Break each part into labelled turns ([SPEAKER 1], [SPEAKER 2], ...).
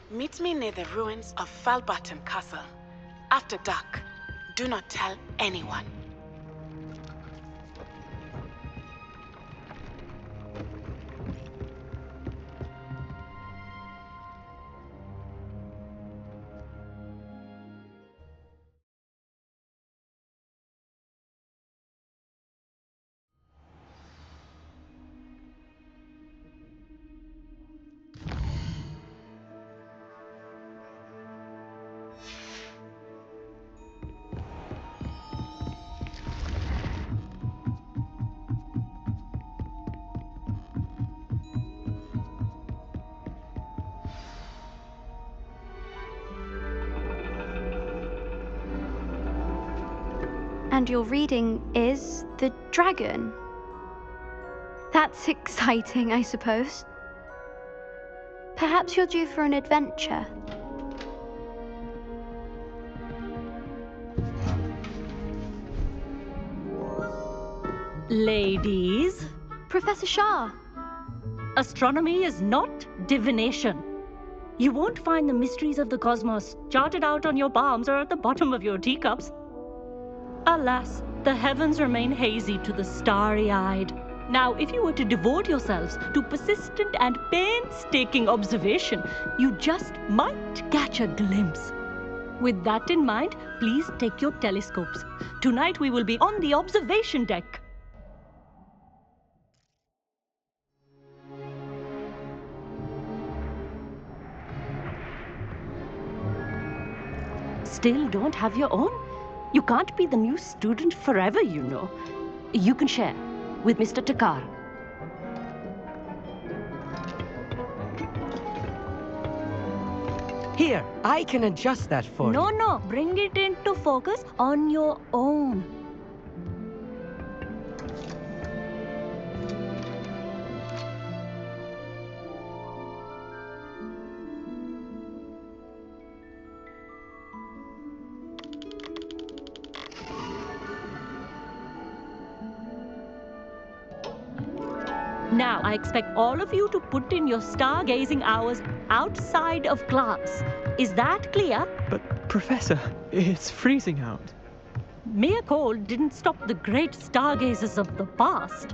[SPEAKER 1] Meet me near the ruins of Falbutton Castle. After dark. Do not tell anyone.
[SPEAKER 2] And your reading is The Dragon. That's exciting, I suppose. Perhaps you're due for an adventure.
[SPEAKER 3] Ladies,
[SPEAKER 2] Professor Shah.
[SPEAKER 3] astronomy is not divination. You won't find the mysteries of the cosmos charted out on your palms or at the bottom of your teacups. Alas, the heavens remain hazy to the starry-eyed. Now, if you were to devote yourselves to persistent and painstaking observation, you just might catch a glimpse. With that in mind, please take your telescopes. Tonight we will be on the observation deck. Still don't have your own? You can't be the new student forever, you know. You can share with Mr. Takar.
[SPEAKER 4] Here, I can adjust that for you.
[SPEAKER 3] No, bring it into focus on your own. Now, I expect all of you to put in your stargazing hours outside of class. Is that clear?
[SPEAKER 5] But, Professor, it's freezing out.
[SPEAKER 3] Mere cold didn't stop the great stargazers of the past.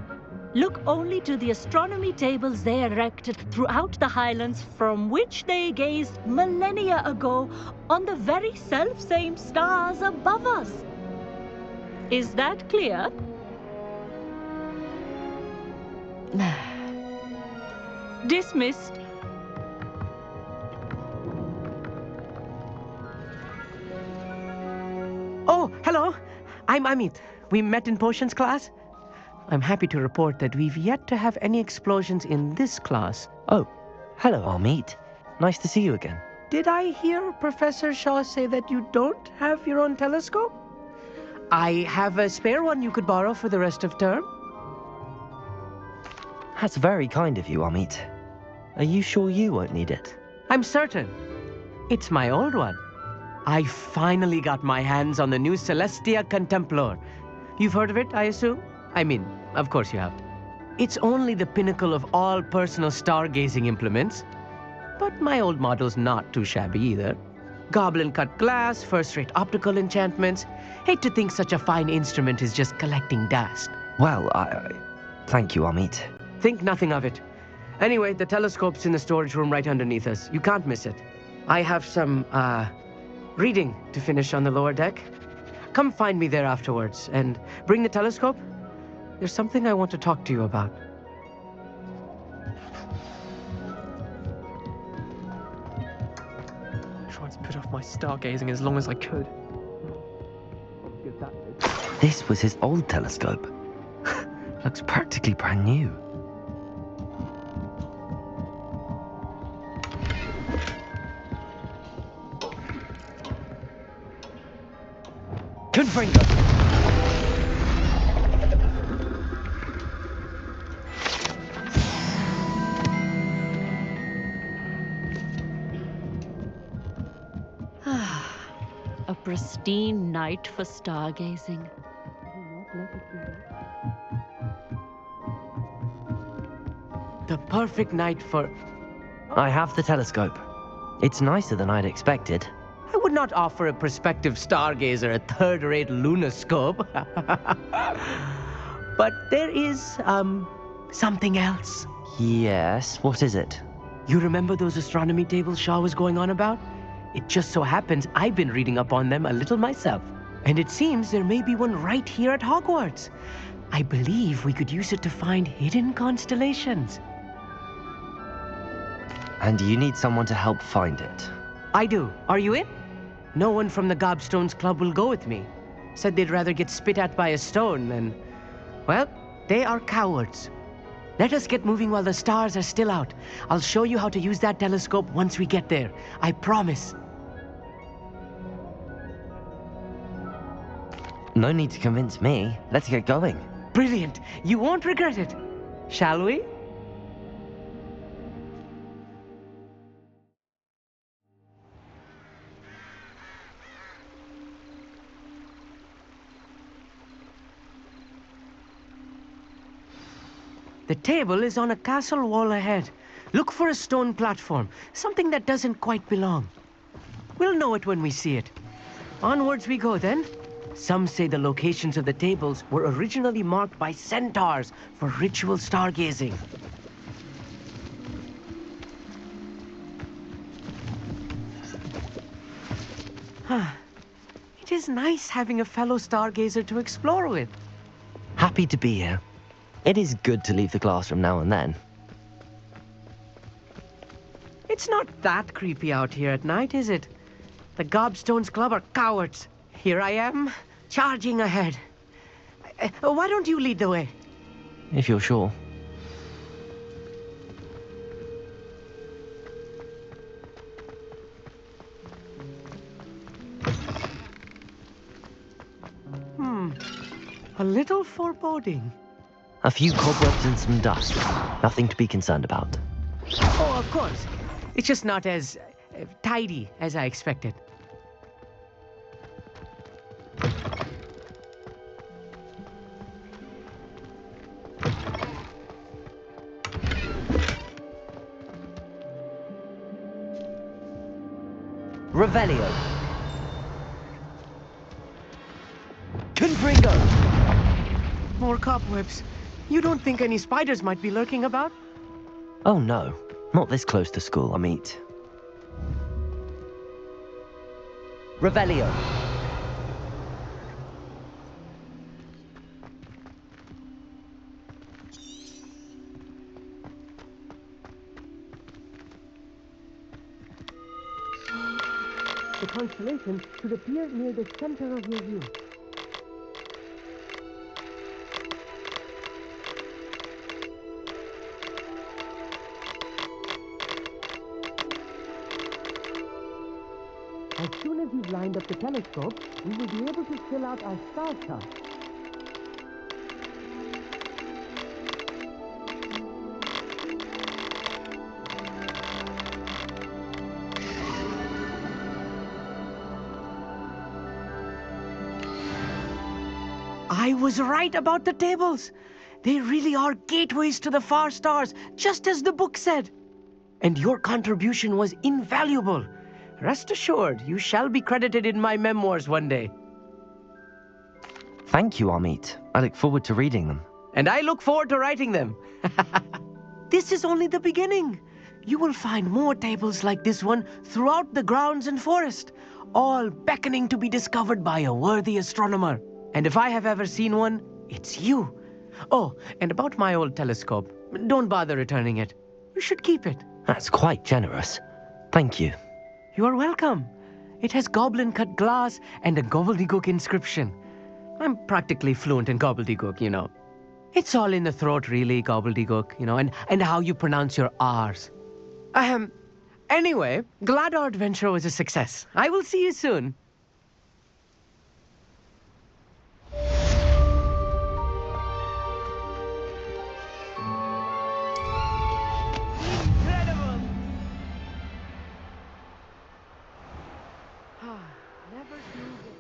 [SPEAKER 3] Look only to the astronomy tables they erected throughout the highlands from which they gazed millennia ago on the very self-same stars above us. Is that clear? Dismissed.
[SPEAKER 4] Oh, hello. I'm Amit. We met in potions class. I'm happy to report that we've yet to have any explosions in this class.
[SPEAKER 6] Oh, hello, Amit. Nice to see you again.
[SPEAKER 4] Did I hear Professor Shaw say that you don't have your own telescope? I have a spare one you could borrow for the rest of term.
[SPEAKER 6] That's very kind of you, Amit. Are you sure you won't need it?
[SPEAKER 4] I'm certain. It's my old one. I finally got my hands on the new Celestia Contemplor. You've heard of it, I assume? I mean, of course you have. It's only the pinnacle of all personal stargazing implements. But my old model's not too shabby either. Goblin-cut glass, first-rate optical enchantments. Hate to think such a fine instrument is just collecting dust.
[SPEAKER 6] Well, thank you, Amit.
[SPEAKER 4] Think nothing of it. Anyway, the telescope's in the storage room right underneath us. You can't miss it. I have some, reading to finish on the lower deck. Come find me there afterwards, and bring the telescope. There's something I want to talk to you about.
[SPEAKER 5] I tried to put off my stargazing as long as I could.
[SPEAKER 6] This was his old telescope. Looks practically brand new.
[SPEAKER 4] Confringo.
[SPEAKER 3] A pristine night for stargazing.
[SPEAKER 4] The perfect night for...
[SPEAKER 6] I have the telescope. It's nicer than I'd expected.
[SPEAKER 4] I would not offer a prospective stargazer a third-rate lunoscope. But there is, something else.
[SPEAKER 6] Yes, what is it?
[SPEAKER 4] You remember those astronomy tables Shaw was going on about? It just so happens I've been reading up on them a little myself. And it seems there may be one right here at Hogwarts. I believe we could use it to find hidden constellations.
[SPEAKER 6] And you need someone to help find it.
[SPEAKER 4] I do. Are you in? No one from the Gobstones Club will go with me. Said they'd rather get spit at by a stone than... Well, they are cowards. Let us get moving while the stars are still out. I'll show you how to use that telescope once we get there. I promise.
[SPEAKER 6] No need to convince me. Let's get going.
[SPEAKER 4] Brilliant. You won't regret it. Shall we? The table is on a castle wall ahead. Look for a stone platform, something that doesn't quite belong. We'll know it when we see it. Onwards we go then. Some say the locations of the tables were originally marked by centaurs for ritual stargazing. It is nice having a fellow stargazer to explore with.
[SPEAKER 6] Happy to be here. It is good to leave the classroom now and then.
[SPEAKER 4] It's not that creepy out here at night, is it? The Gobstones Club are cowards. Here I am, charging ahead. Why don't you lead the way?
[SPEAKER 6] If you're sure.
[SPEAKER 4] A little foreboding.
[SPEAKER 6] A few cobwebs and some dust. Nothing to be concerned about.
[SPEAKER 4] Oh, of course. It's just not as tidy as I expected.
[SPEAKER 6] Revelio. Confringo.
[SPEAKER 4] More cobwebs. You don't think any spiders might be lurking about?
[SPEAKER 6] Oh no, not this close to school, Amit. Revelio.
[SPEAKER 4] The constellation should appear near the center of your view. As soon as you've lined up the telescope, we will be able to fill out our star chart. I was right about the tables. They really are gateways to the far stars, just as the book said. And your contribution was invaluable. Rest assured, you shall be credited in my memoirs one day.
[SPEAKER 6] Thank you, Amit. I look forward to reading them.
[SPEAKER 4] And I look forward to writing them. This is only the beginning. You will find more tables like this one throughout the grounds and forest, all beckoning to be discovered by a worthy astronomer. And if I have ever seen one, it's you. Oh, and about my old telescope, don't bother returning it. You should keep it.
[SPEAKER 6] That's quite generous. Thank you.
[SPEAKER 4] You are welcome. It has goblin-cut glass and a gobbledygook inscription. I'm practically fluent in gobbledygook, you know. It's all in the throat, really, gobbledygook, you know, and how you pronounce your R's. Anyway, glad our adventure was a success. I will see you soon. Incredible! Never knew it.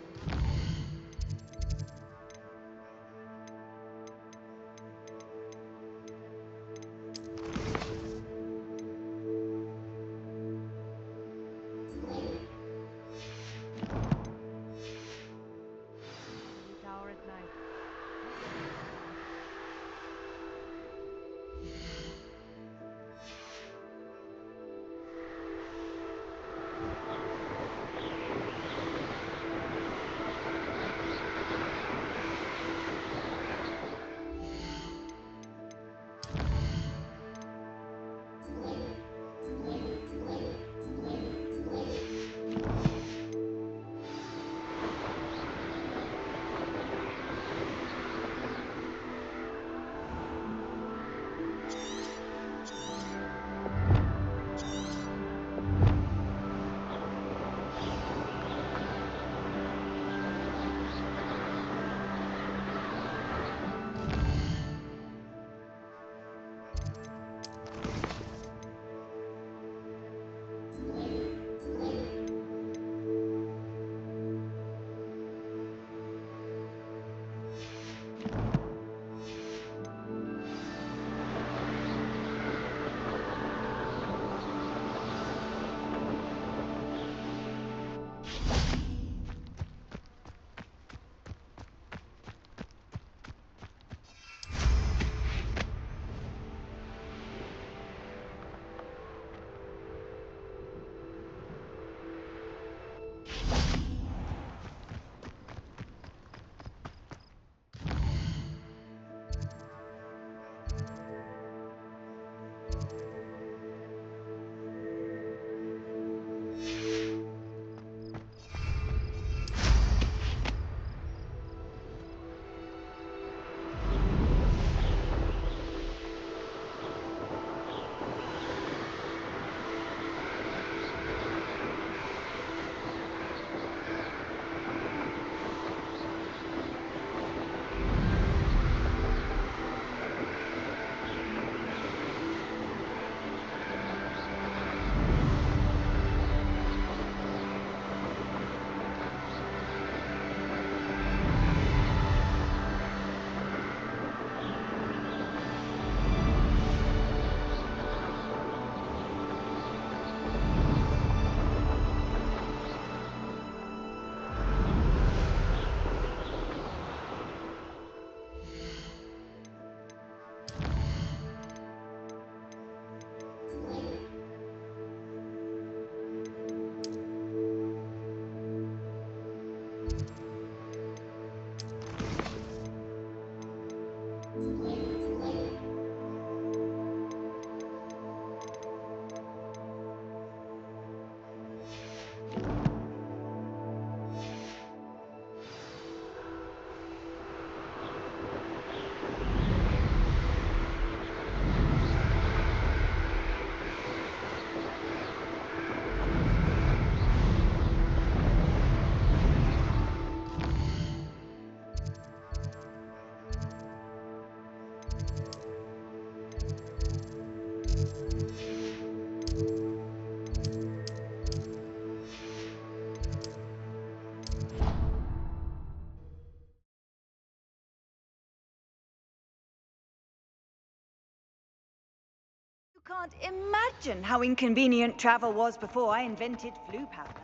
[SPEAKER 7] Can't imagine how inconvenient travel was before I invented flu powder.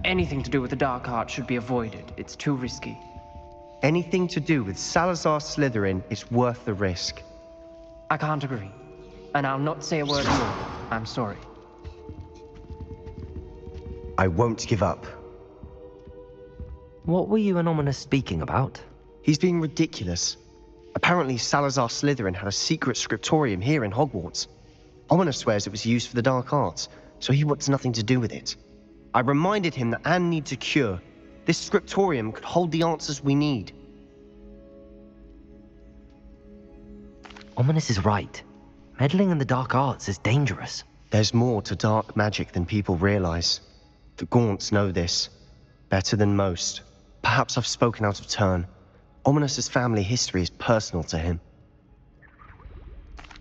[SPEAKER 5] Anything to do with the dark art should be avoided. It's too risky.
[SPEAKER 8] Anything to do with Salazar Slytherin is worth the risk.
[SPEAKER 5] I can't agree. And I'll not say a word more. I'm sorry.
[SPEAKER 8] I won't give up.
[SPEAKER 6] What were you and Ominous speaking about?
[SPEAKER 8] He's being ridiculous. Apparently Salazar Slytherin had a secret scriptorium here in Hogwarts. Ominous swears it was used for the dark arts, so he wants nothing to do with it. I reminded him that Anne needs a cure. This scriptorium could hold the answers we need.
[SPEAKER 6] Ominous is right. Meddling in the dark arts is dangerous.
[SPEAKER 8] There's more to dark magic than people realize. The Gaunts know this. Better than most. Perhaps I've spoken out of turn. Ominous's family history is personal to him.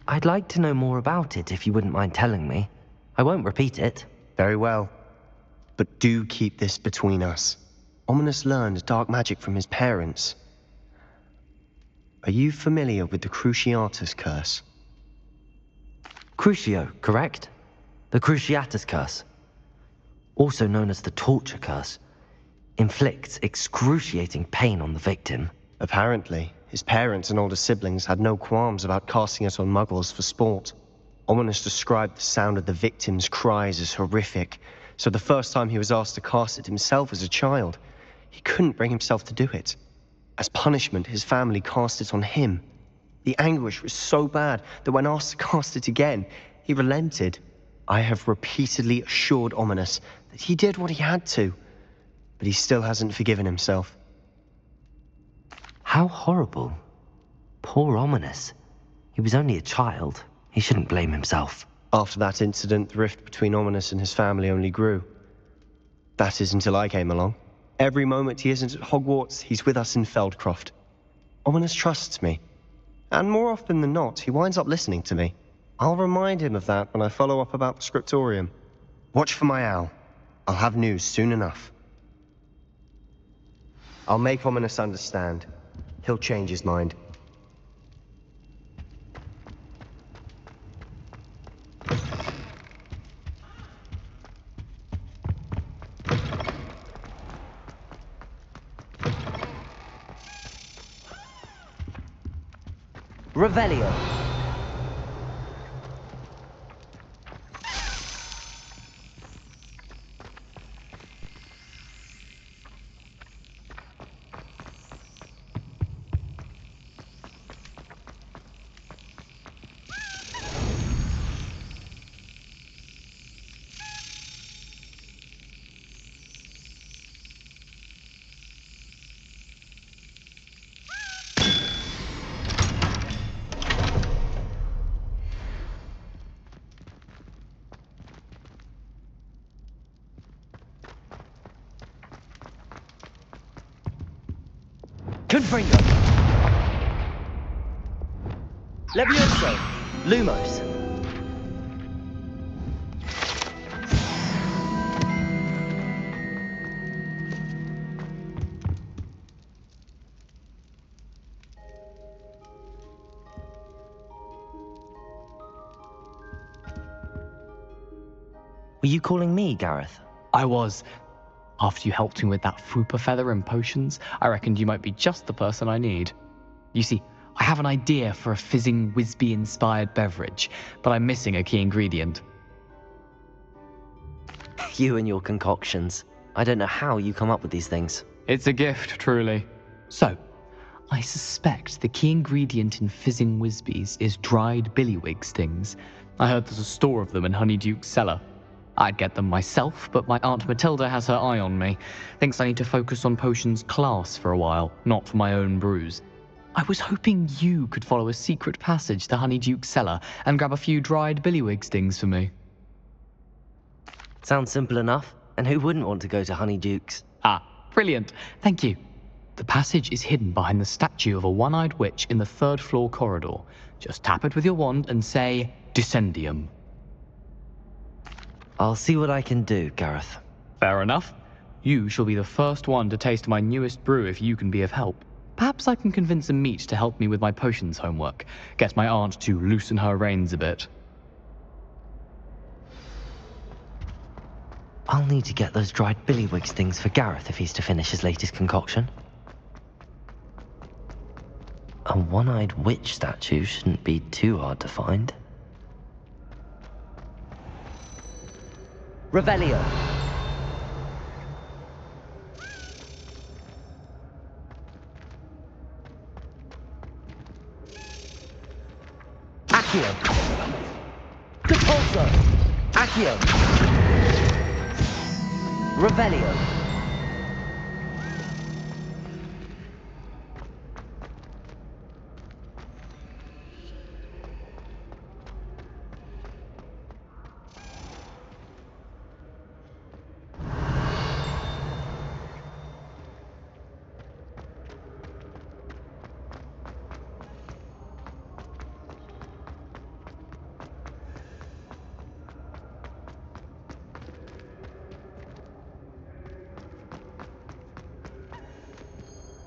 [SPEAKER 6] I'd like to know more about it if you wouldn't mind telling me. I won't repeat it.
[SPEAKER 8] Very well. But do keep this between us. Ominous learned dark magic from his parents. Are you familiar with the Cruciatus Curse?
[SPEAKER 6] Crucio, correct? The Cruciatus Curse. Also known as the Torture Curse. Inflicts excruciating pain on the victim.
[SPEAKER 8] Apparently, his parents and older siblings had no qualms about casting it on muggles for sport. Ominous described the sound of the victim's cries as horrific, so the first time he was asked to cast it himself as a child, he couldn't bring himself to do it. As punishment, his family cast it on him. The anguish was so bad that when asked to cast it again, he relented. I have repeatedly assured Ominous that he did what he had to, but he still hasn't forgiven himself.
[SPEAKER 6] How horrible. Poor Ominous. He was only a child. He shouldn't blame himself.
[SPEAKER 8] After that incident, the rift between Ominous and his family only grew. That is until I came along. Every moment he isn't at Hogwarts, he's with us in Feldcroft. Ominous trusts me. And more often than not, he winds up listening to me. I'll remind him of that when I follow up about the scriptorium. Watch for my owl. I'll have news soon enough. I'll make Ominous understand. He'll change his mind.
[SPEAKER 6] Revelio. Confringo. Levioso. Lumos. Were you calling me, Gareth?
[SPEAKER 9] I was. After you helped me with that Fupa feather and potions, I reckoned you might be just the person I need. You see, I have an idea for a fizzing Whizbee-inspired beverage, but I'm missing a key ingredient.
[SPEAKER 6] You and your concoctions. I don't know how you come up with these things.
[SPEAKER 9] It's a gift, truly. So, I suspect the key ingredient in fizzing Whizbees is dried billywig stings. I heard there's a store of them in Honeyduke's cellar. I'd get them myself, but my Aunt Matilda has her eye on me. Thinks I need to focus on potions class for a while, not for my own brews. I was hoping you could follow a secret passage to Honeyduke's cellar and grab a few dried billywig stings for me.
[SPEAKER 6] Sounds simple enough, and who wouldn't want to go to Honeyduke's?
[SPEAKER 9] Ah, brilliant. Thank you. The passage is hidden behind the statue of a one-eyed witch in the third-floor corridor. Just tap it with your wand and say, Descendium.
[SPEAKER 6] I'll see what I can do, Gareth.
[SPEAKER 9] Fair enough. You shall be the first one to taste my newest brew if you can be of help. Perhaps I can convince a meat to help me with my potions homework. Get my aunt to loosen her reins a bit.
[SPEAKER 6] I'll need to get those dried billywig stings for Gareth if he's to finish his latest concoction. A one-eyed witch statue shouldn't be too hard to find. Revelio. Accio. Depulso. Accio. Revelio.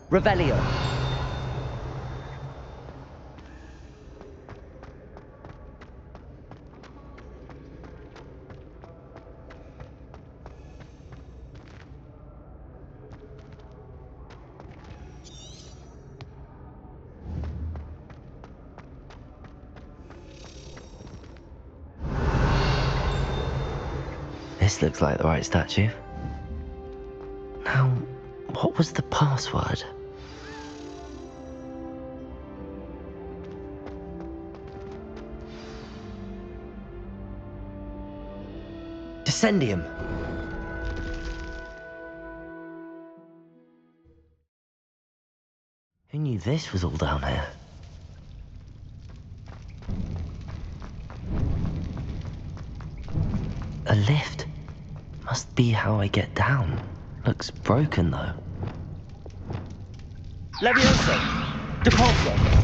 [SPEAKER 6] Revelio. This looks like the right statue. Now, what was the password? Descendium. Who knew this was all down here? A lift. Must be how I get down. Looks broken though. Levioso! Depulso!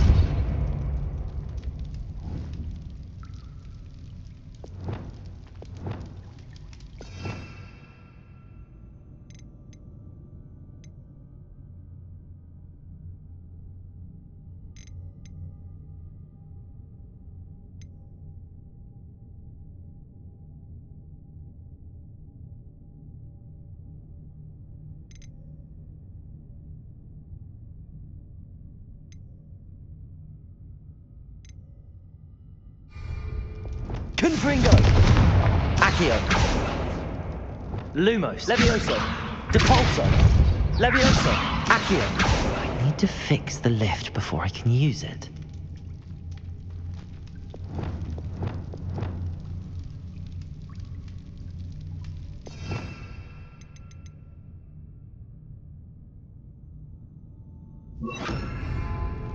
[SPEAKER 6] Confringo! Accio! Lumos! Levioso! Depulso! Levioso! Accio! I need to fix the lift before I can use it.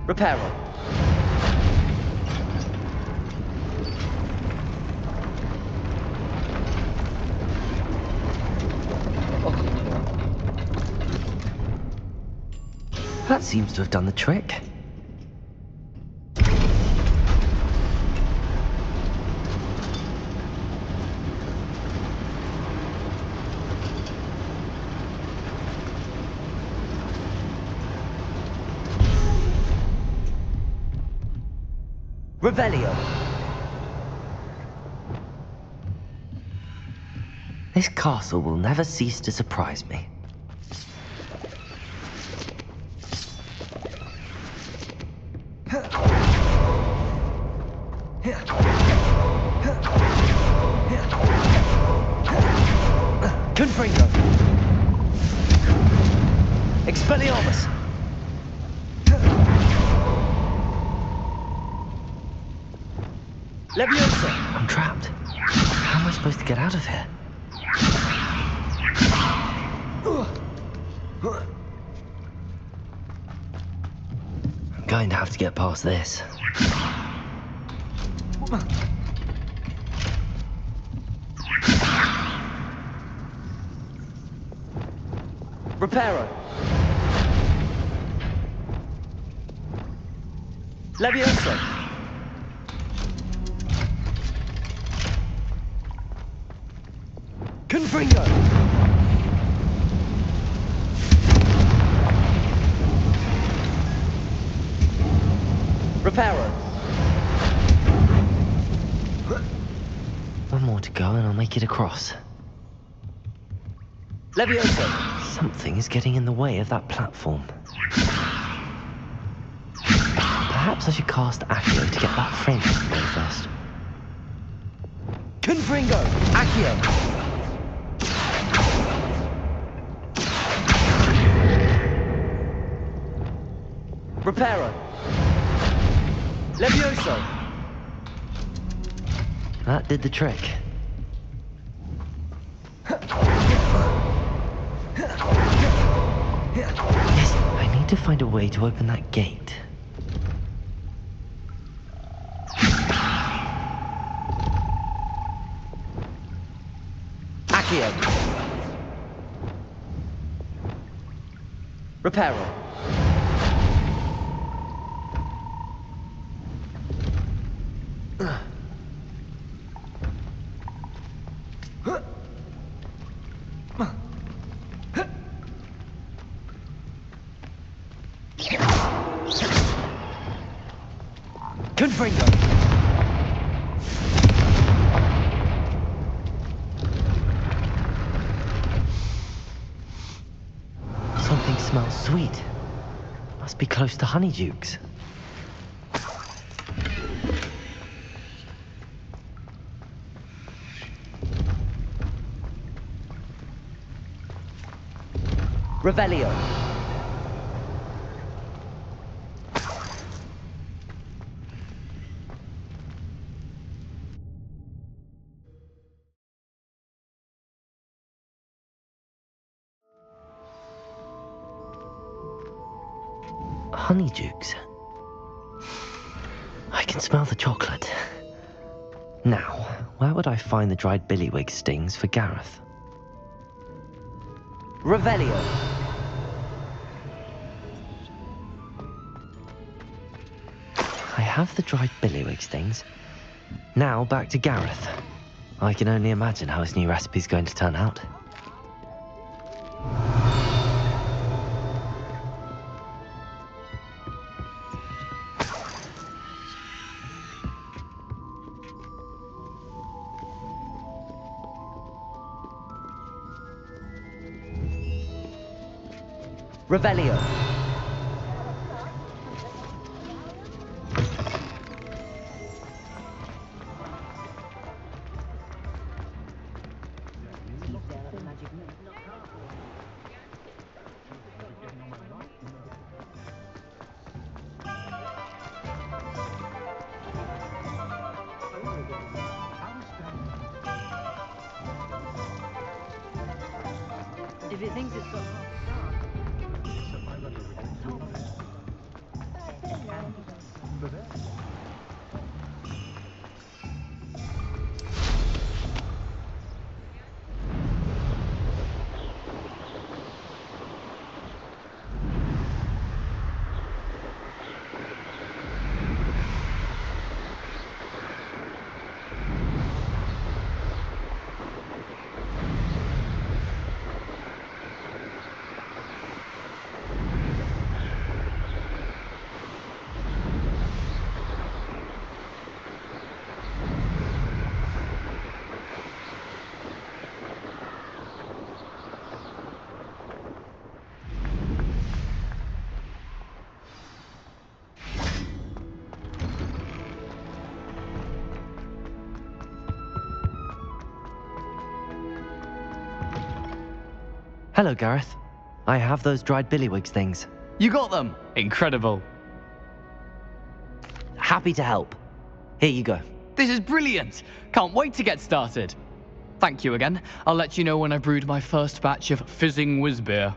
[SPEAKER 6] Reparo. That seems to have done the trick. Revelio. This castle will never cease to surprise me. Confringo! Expelliarmus! Leviosa! I'm trapped. How am I supposed to get out of here? I'm going to have to get past this. Reparo! Leviosa! Confringo! Reparo! One more to go and I'll make it across. Leviosa! Something is getting in the way of that platform. Perhaps I should cast Accio to get that frame out of the way first. Confringo! Accio! Reparo! Levioso! That did the trick. Yes, I need to find a way to open that gate. Accio! Reparo! Confringo! Something smells sweet. Must be close to Honeydukes. Revelio. Honeydukes. I can smell the chocolate. Now, where would I find the dried billywig stings for Gareth? Revelio. I have the dried billywig stings. Now back to Gareth. I can only imagine how his new recipe's going to turn out. Revelio.
[SPEAKER 3] If it thinks it's got...
[SPEAKER 6] Hello, Gareth. I have those dried billywigs things.
[SPEAKER 9] You got them! Incredible.
[SPEAKER 6] Happy to help. Here you go.
[SPEAKER 9] This is brilliant! Can't wait to get started. Thank you again. I'll let you know when I've brewed my first batch of fizzing whiz beer.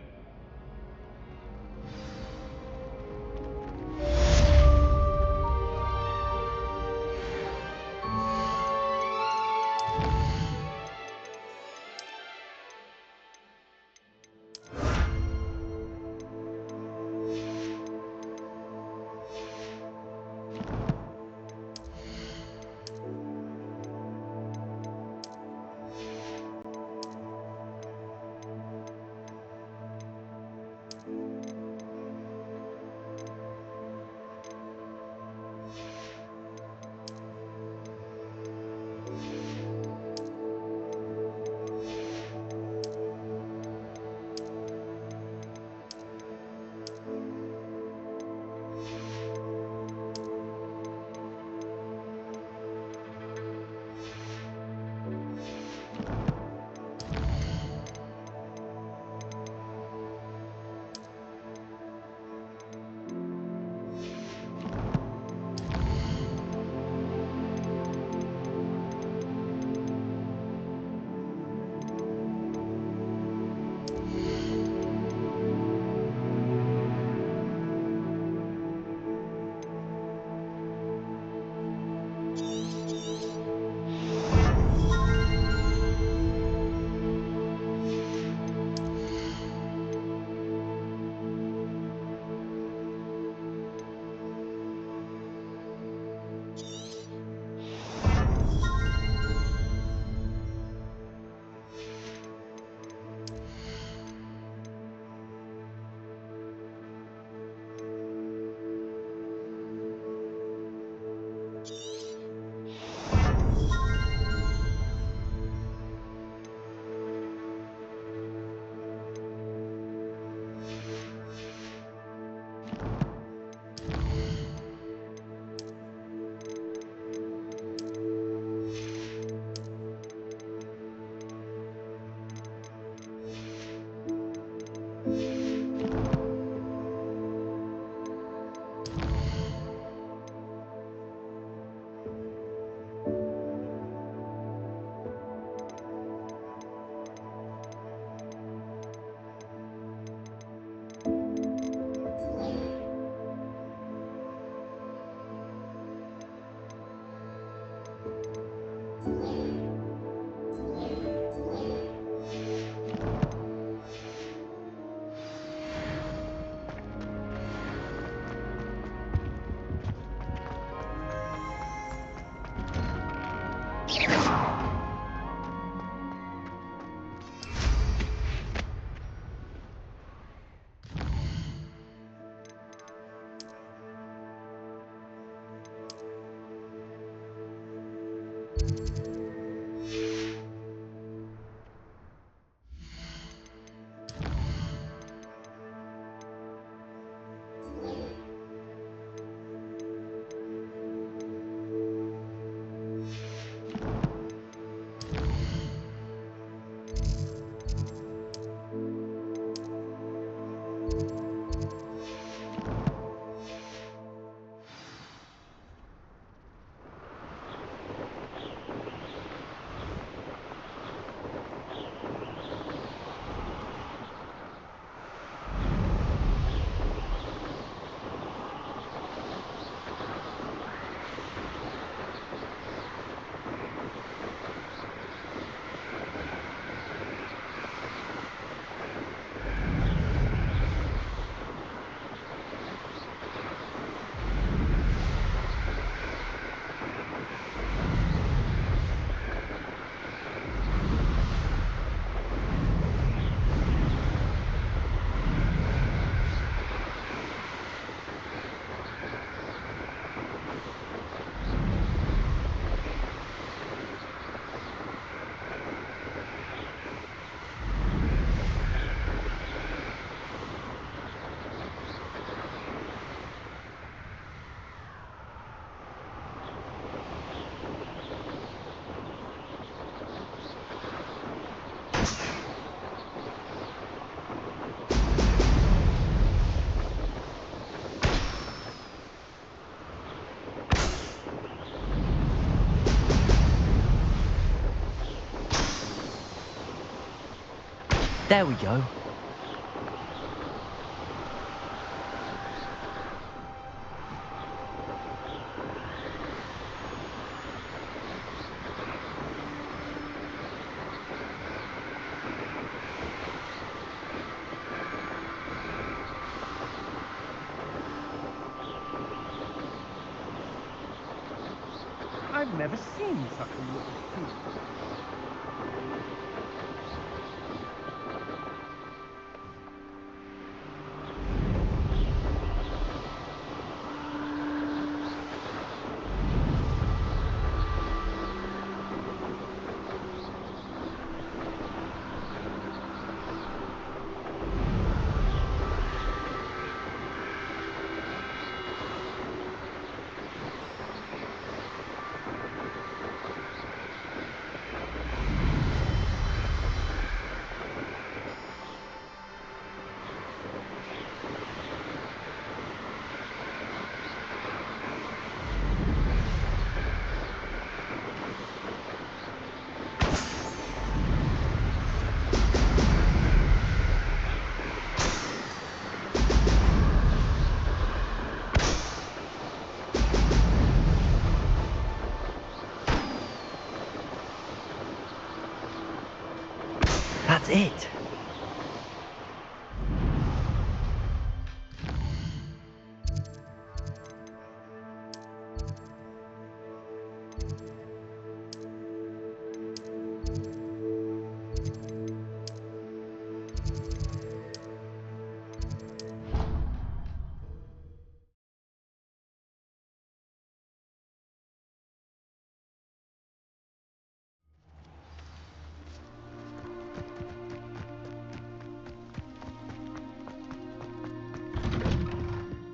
[SPEAKER 6] There we go.
[SPEAKER 4] I've never seen such a little food.
[SPEAKER 6] That's it.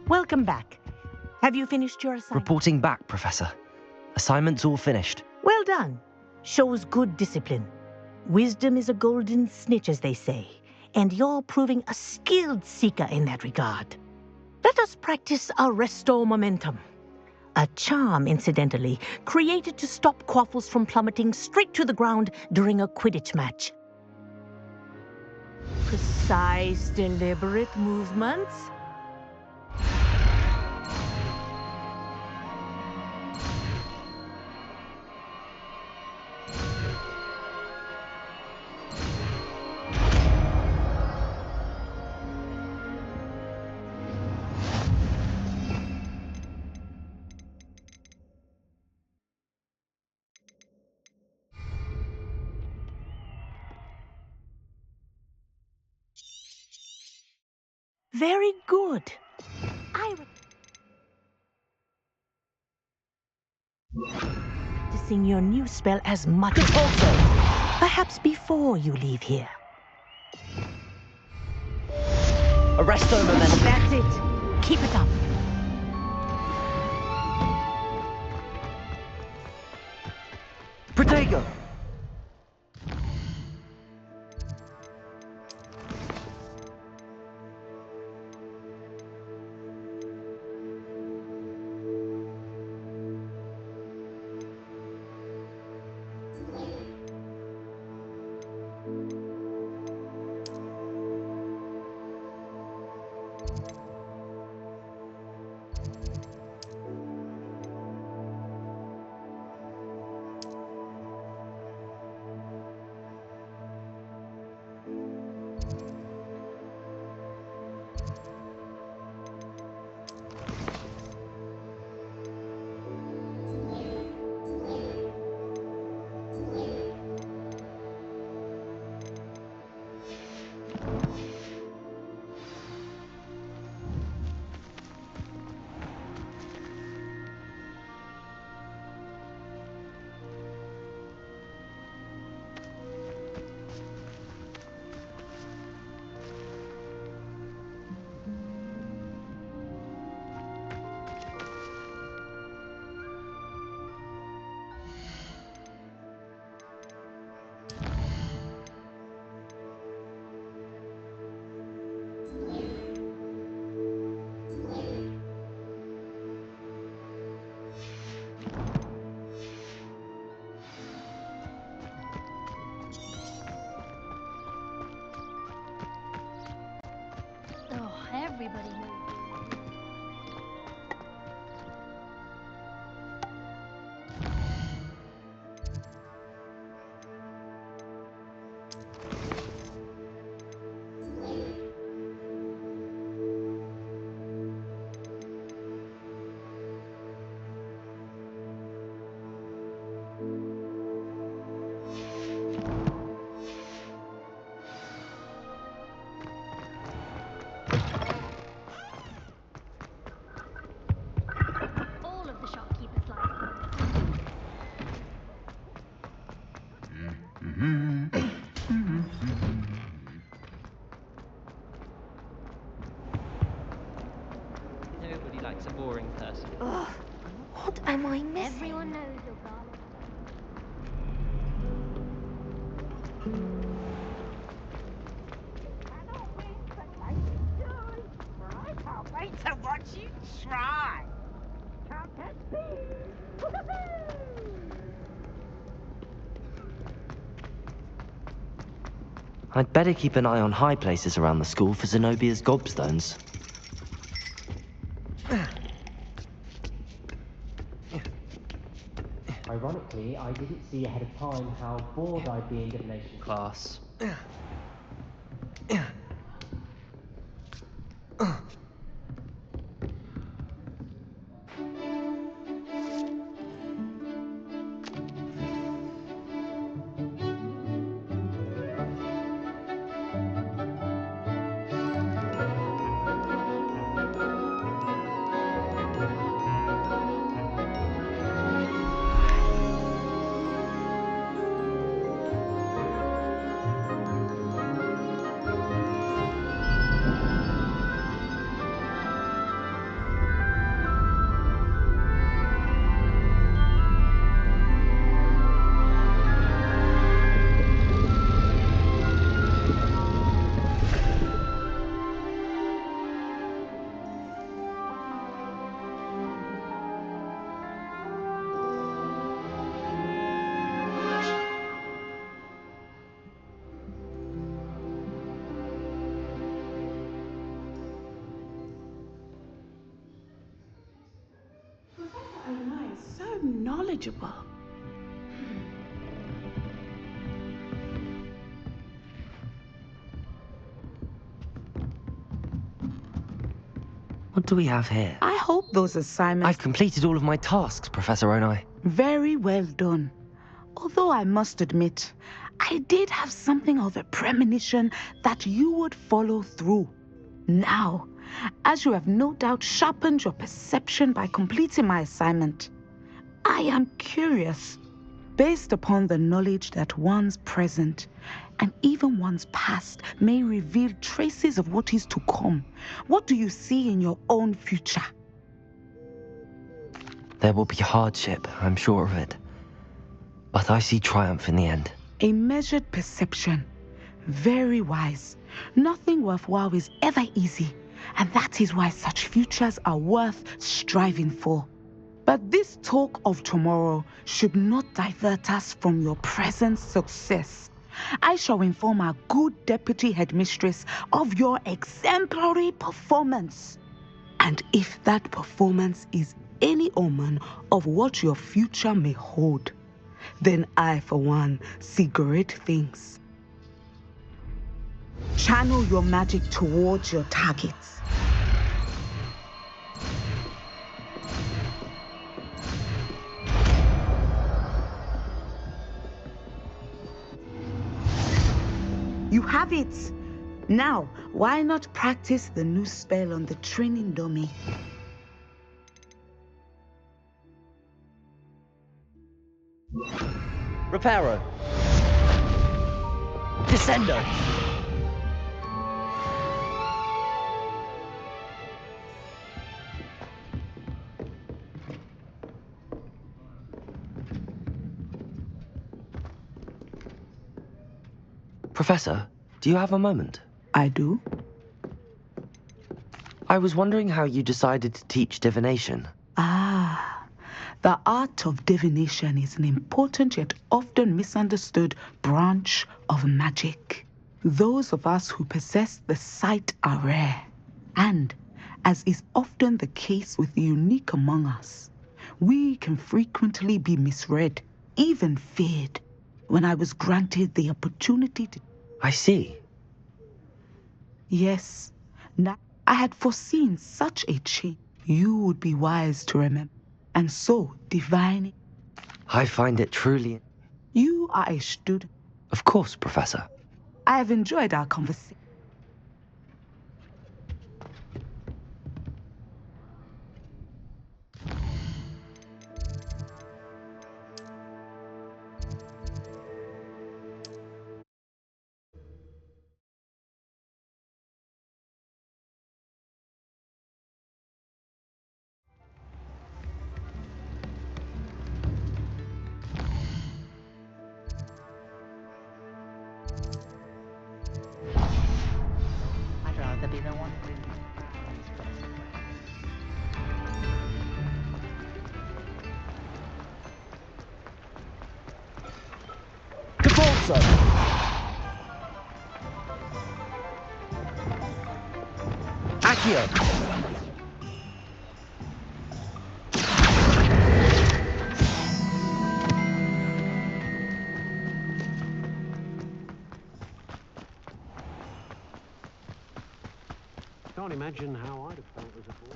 [SPEAKER 10] Welcome back. Have you finished your assignment?
[SPEAKER 6] Reporting back, Professor. Assignment's all finished.
[SPEAKER 10] Well done. Shows good discipline. Wisdom is a golden snitch, as they say, and you're proving a skilled seeker in that regard. Let us practice our restore momentum. A charm, incidentally, created to stop quaffles from plummeting straight to the ground during a Quidditch match. Precise, deliberate movements. Very good. Practicing your new spell as much as possible. Perhaps before you leave here.
[SPEAKER 6] Arresto momentum.
[SPEAKER 10] That's it. Keep it up.
[SPEAKER 6] Protego.
[SPEAKER 2] everybody knows. All of the shopkeepers like them.
[SPEAKER 6] Nobody likes a boring person.
[SPEAKER 10] Ugh, what am I missing?
[SPEAKER 2] Everyone knows your darling.
[SPEAKER 10] Wait to watch you try.
[SPEAKER 6] I'd better keep an eye on high places around the school for Zenobia's gobstones.
[SPEAKER 4] Ironically, I didn't see ahead of time how bored I'd be in divination class.
[SPEAKER 1] So knowledgeable.
[SPEAKER 6] What do we have here?
[SPEAKER 11] I hope those assignments...
[SPEAKER 6] I've completed all of my tasks, Professor Onai.
[SPEAKER 11] Very well done. Although I must admit, I did have something of a premonition that you would follow through. Now, as you have no doubt sharpened your perception by completing my assignment, I am curious, based upon the knowledge that one's present and even one's past may reveal traces of what is to come. What do you see in your own future?
[SPEAKER 6] There will be hardship, I'm sure of it. But I see triumph in the end.
[SPEAKER 11] A measured perception. Very wise. Nothing worthwhile is ever easy, and that is why such futures are worth striving for. But this talk of tomorrow should not divert us from your present success. I shall inform our good deputy headmistress of your exemplary performance. And if that performance is any omen of what your future may hold, then I, for one, see great things. Channel your magic towards your targets. You have it! Now, why not practice the new spell on the training dummy?
[SPEAKER 6] Reparo! Descendo! Professor, do you have a moment?
[SPEAKER 11] I do.
[SPEAKER 6] I was wondering how you decided to teach divination.
[SPEAKER 11] The art of divination is an important yet often misunderstood branch of magic. Those of us who possess the sight are rare, And, as is often the case with the unique among us, we can frequently be misread, even feared. When I was granted the opportunity to...
[SPEAKER 6] I see.
[SPEAKER 11] Yes, now I had foreseen such a change. You would be wise to remember. And so, divine...
[SPEAKER 6] I find it truly...
[SPEAKER 11] You are a student.
[SPEAKER 6] Of course, Professor.
[SPEAKER 11] I have enjoyed our conversation.
[SPEAKER 10] I'd rather be the one bringing
[SPEAKER 12] Default, sir.
[SPEAKER 4] Accio!
[SPEAKER 12] Can't imagine how I'd have felt as a boy.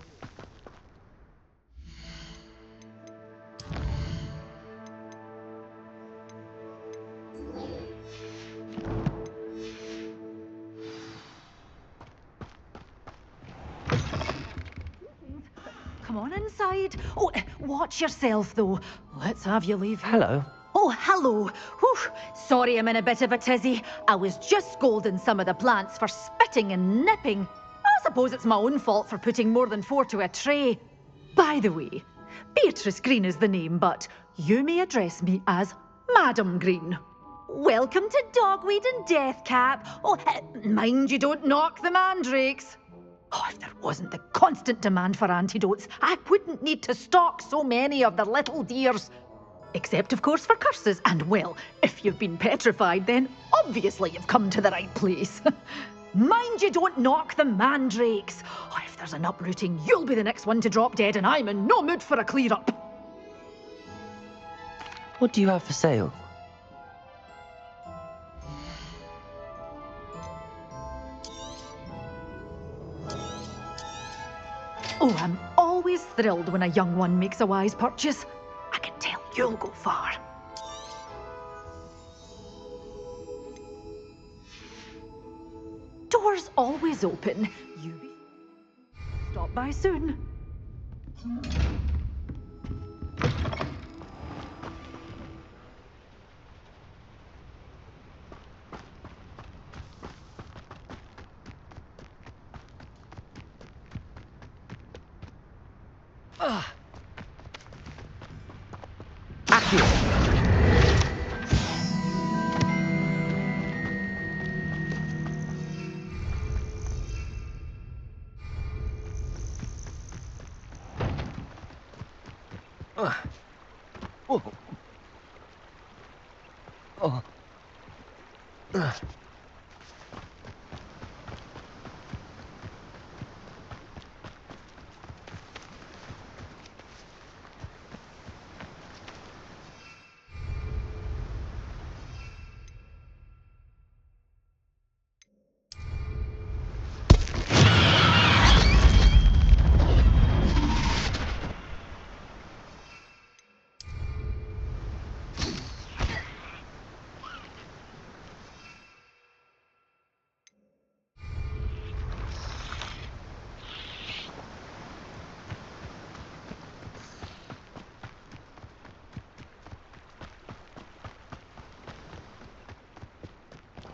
[SPEAKER 13] Come on inside. Oh, watch yourself, though. Let's have you leave.
[SPEAKER 6] Hello.
[SPEAKER 13] Oh, hello. Whew. Sorry I'm in a bit of a tizzy. I was just scolding some of the plants for spitting and nipping. I suppose it's my own fault for putting more than 4 to a tray. By the way, Beatrice Green is the name, but you may address me as Madam Green. Welcome to Dogweed and Deathcap. Oh, mind you don't knock the mandrakes. Oh, if there wasn't the constant demand for antidotes, I wouldn't need to stock so many of the little dears. Except, of course, for curses. And, well, if you've been petrified, then obviously you've come to the right place. Mind you don't knock the mandrakes. Oh, if there's an uprooting, you'll be the next one to drop dead, and I'm in no mood for a clear-up.
[SPEAKER 6] What do you have for sale?
[SPEAKER 13] Oh, I'm always thrilled when a young one makes a wise purchase. I can tell you'll go far. Doors always open. You be... Stop by soon.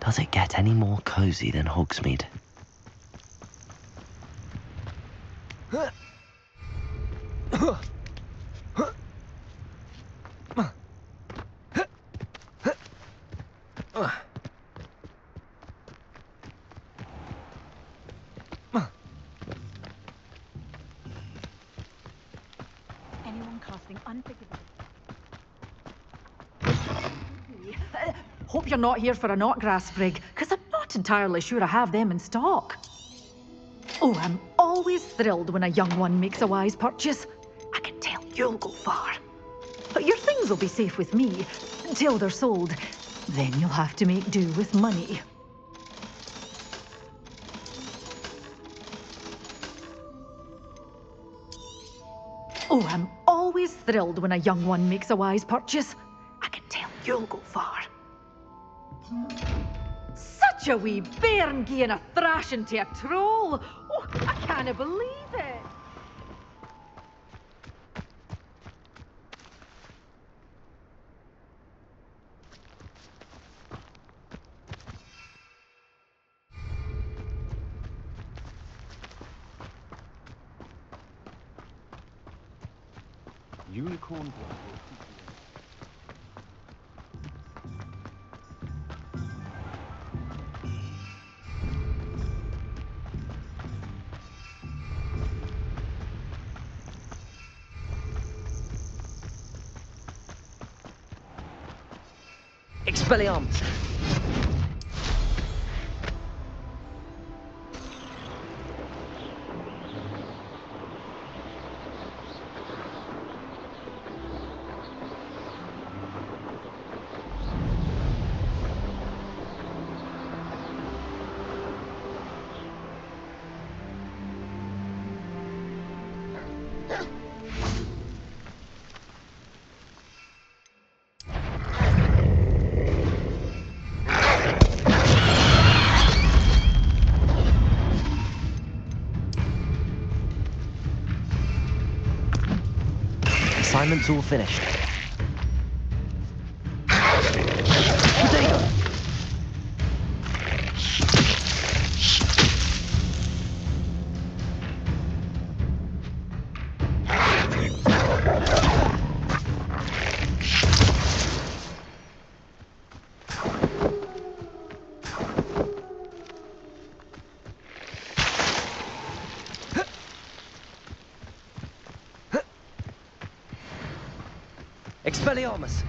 [SPEAKER 6] Does it get any more cozy than Hogsmeade?
[SPEAKER 13] Anyone casting unforgivable. Hope you're not here for a knotgrass sprig, because I'm not entirely sure I have them in stock. Oh, I'm always thrilled when a young one makes a wise purchase. I can tell you'll go far. But your things will be safe with me until they're sold. Then you'll have to make do with money. Oh, I'm always thrilled when a young one makes a wise purchase. I can tell you'll go far. Such a wee bairn gieing a thrashing to a troll. Oh, I can't believe it.
[SPEAKER 12] Unicorn blood.
[SPEAKER 6] Expelliarmus! Assignment's all finished. Potato! Expelliarmus!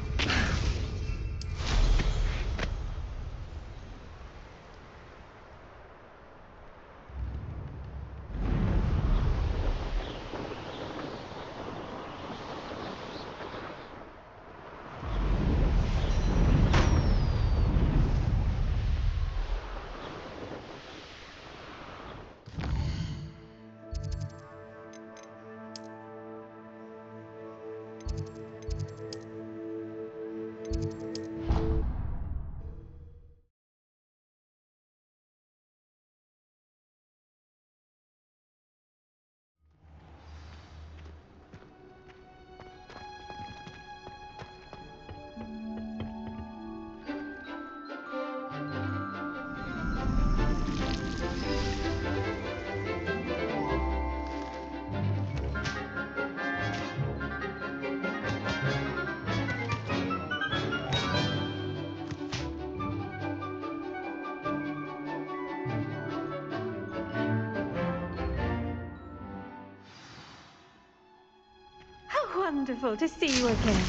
[SPEAKER 3] Wonderful to see you again.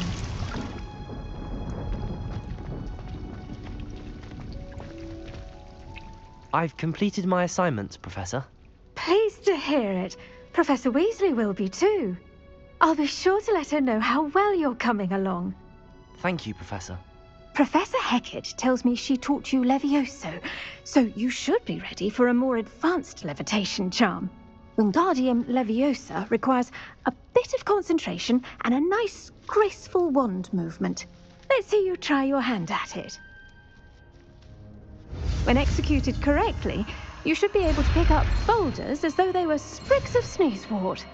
[SPEAKER 6] I've completed my assignments, Professor.
[SPEAKER 14] Pleased to hear it. Professor Weasley will be too. I'll be sure to let her know how well you're coming along.
[SPEAKER 6] Thank you, Professor.
[SPEAKER 14] Professor Hecat tells me she taught you Levioso, so you should be ready for a more advanced levitation charm. Wingardium Leviosa requires a bit of concentration and a nice, graceful wand movement. Let's see you try your hand at it. When executed correctly, you should be able to pick up boulders as though they were sprigs of sneezewort.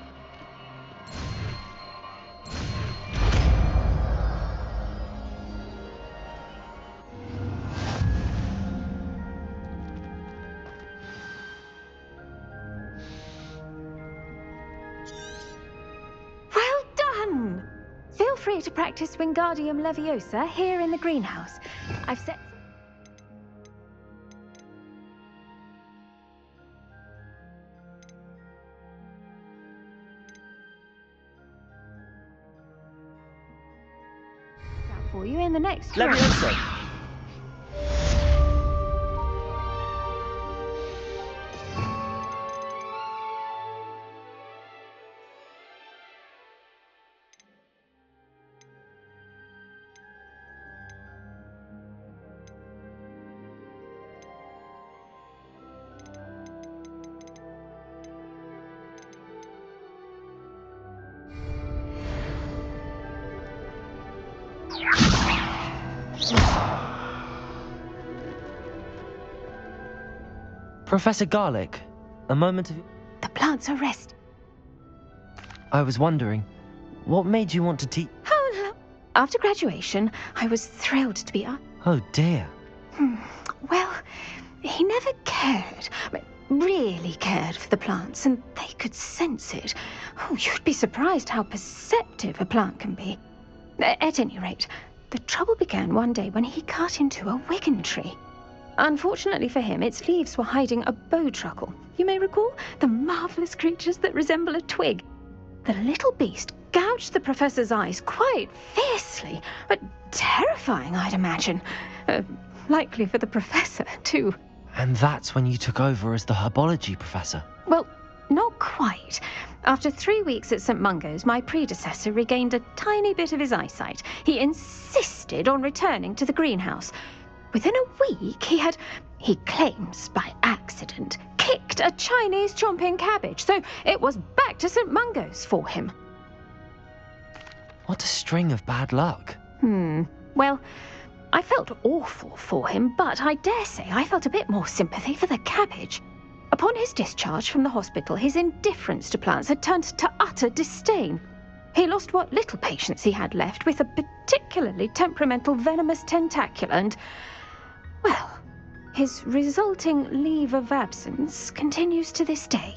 [SPEAKER 14] Feel free to practice Wingardium Leviosa here in the greenhouse. I've set... out for you in the next room.
[SPEAKER 6] Leviosa! Professor Garlic, a moment of...
[SPEAKER 14] The plants are rest.
[SPEAKER 6] I was wondering, what made you want to teach?
[SPEAKER 14] Oh, after graduation, I was thrilled to be...
[SPEAKER 6] Oh dear.
[SPEAKER 14] Well, he never cared, really cared for the plants, and they could sense it. Oh, you'd be surprised how perceptive a plant can be. At any rate, the trouble began one day when he cut into a wigan tree. Unfortunately for him, its leaves were hiding a bowtruckle. You may recall the marvellous creatures that resemble a twig. The little beast gouged the professor's eyes quite fiercely, but terrifying, I'd imagine. Likely for the professor, too.
[SPEAKER 6] And that's when you took over as the herbology professor?
[SPEAKER 14] Well, not quite. After 3 weeks at St. Mungo's, my predecessor regained a tiny bit of his eyesight. He insisted on returning to the greenhouse. Within a week, he claims by accident, kicked a Chinese chomping cabbage, so it was back to St. Mungo's for him.
[SPEAKER 6] What a string of bad luck.
[SPEAKER 14] Well, I felt awful for him, but I dare say I felt a bit more sympathy for the cabbage. Upon his discharge from the hospital, his indifference to plants had turned to utter disdain. He lost what little patience he had left with a particularly temperamental venomous tentacula and, well, his resulting leave of absence continues to this day.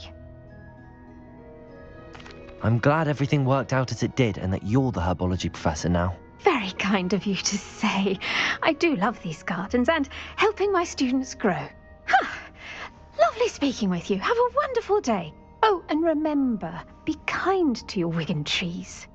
[SPEAKER 6] I'm glad everything worked out as it did and that you're the herbology professor now.
[SPEAKER 14] Very kind of you to say. I do love these gardens and helping my students grow. Lovely speaking with you. Have a wonderful day. Oh, and remember, be kind to your wigan trees.